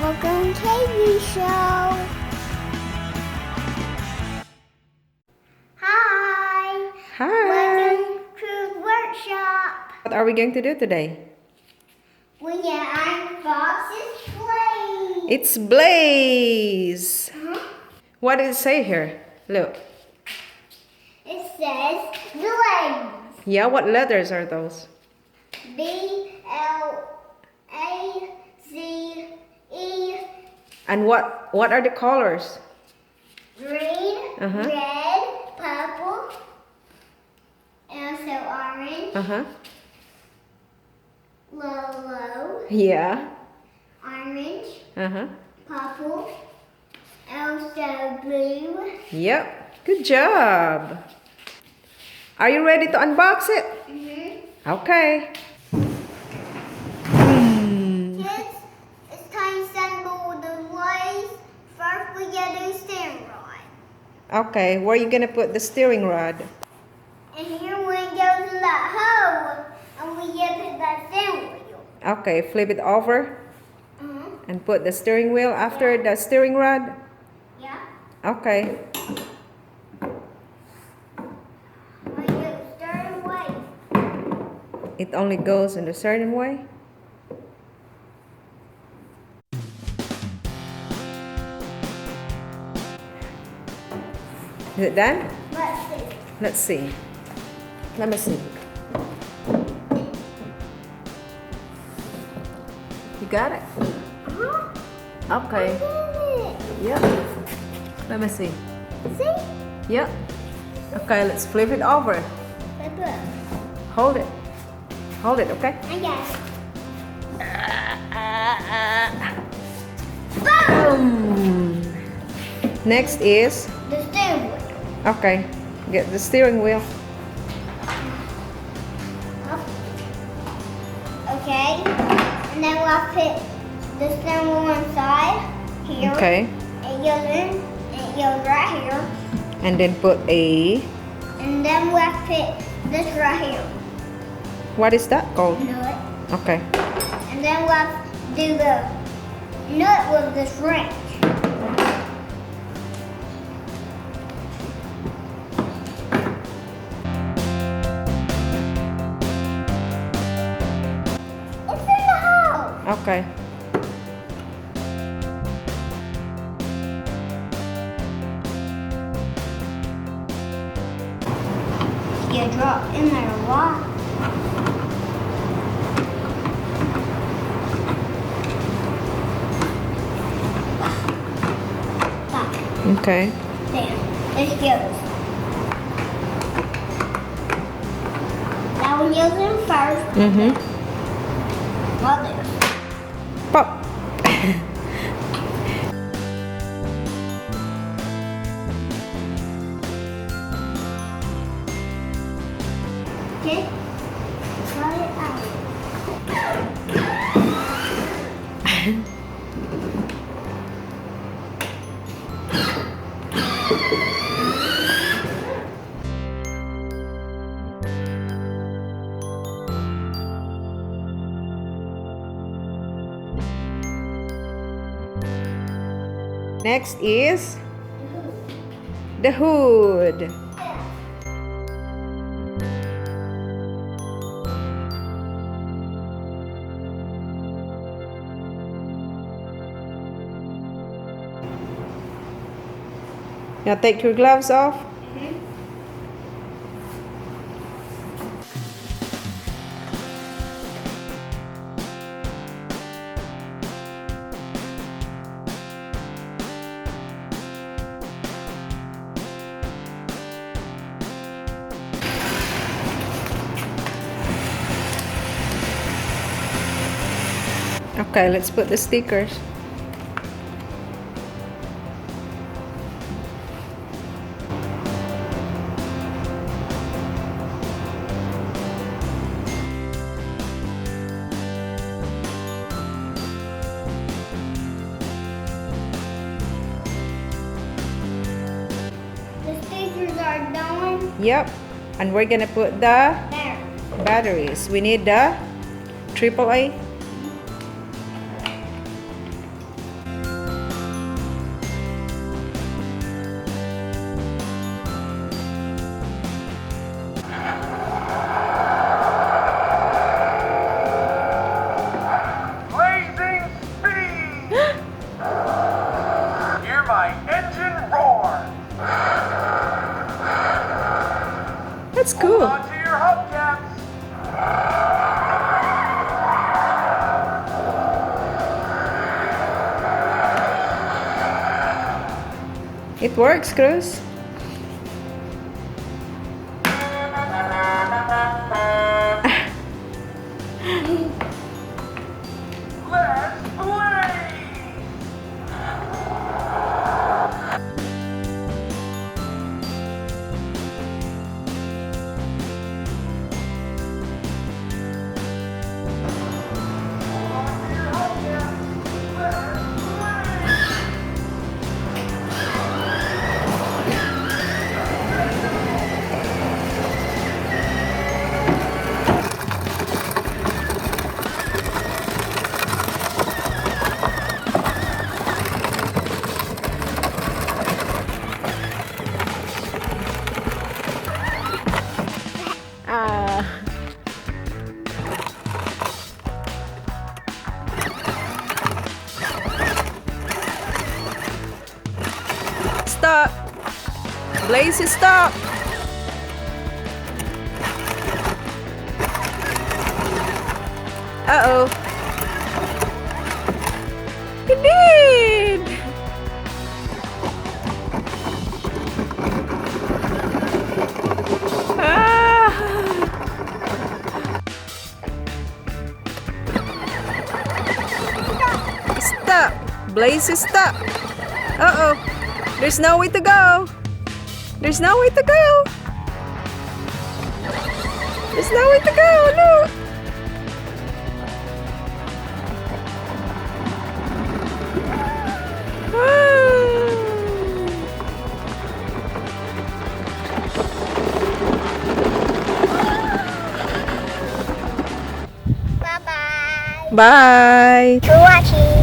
Welcome TV show. Hi. Hi. Welcome to workshop. What are we going to do today? We get unboxes Blaze. It's Blaze. What does it say here? Look. It says Blaze. Yeah, what letters are those? B-L-A-Z-E. And what are the colors? Green, Uh-huh. red, purple, and also orange, Uh-huh. yellow, Yeah. orange, Uh-huh. purple, also blue. Yep. Good job. Are you ready to unbox it? Okay. Kids, it's time to assemble the Blaze. First, we get the steering rod. Okay, where are you gonna put the steering rod? And here when it goes in that hole, and we get to that steering wheel. Okay, flip it over and put the steering wheel after the steering rod. Yeah. Okay. When you start away. It only goes in a certain way. Is it done? Let's see. Let's see. Let me see. You got it? Okay. Yep. Let me see. See? Yep. Okay, let's flip it over. Flip it. Hold it. Hold it, okay? I got it. Boom. Next is, The steering wheel. okay, get the steering wheel. Okay. And then we'll put the steering wheel inside here. Okay. It goes in. It goes right here. And then put a, And then we'll put this right here. what is that called? Nut. Okay. And then we'll do the nut with this wrench. It's in the hole. Okay. You drop in there a lot. Okay. There. It goes. That one goes in first. Mm-hmm. Well, there. Pop. Okay. Try it out. Next is the hood. Now take your gloves off. Okay, let's put the stickers. The stickers are done. Yep. And we're gonna put the There. batteries. We need the AAA. It works, Kruz. Stop. Blaze, stop. Uh-oh. He did. Ah. Stop. Blaze, stop. Uh-oh. There's no way to go. There's no way to go. There's no way to go. Look. Bye-bye. Bye. For watching.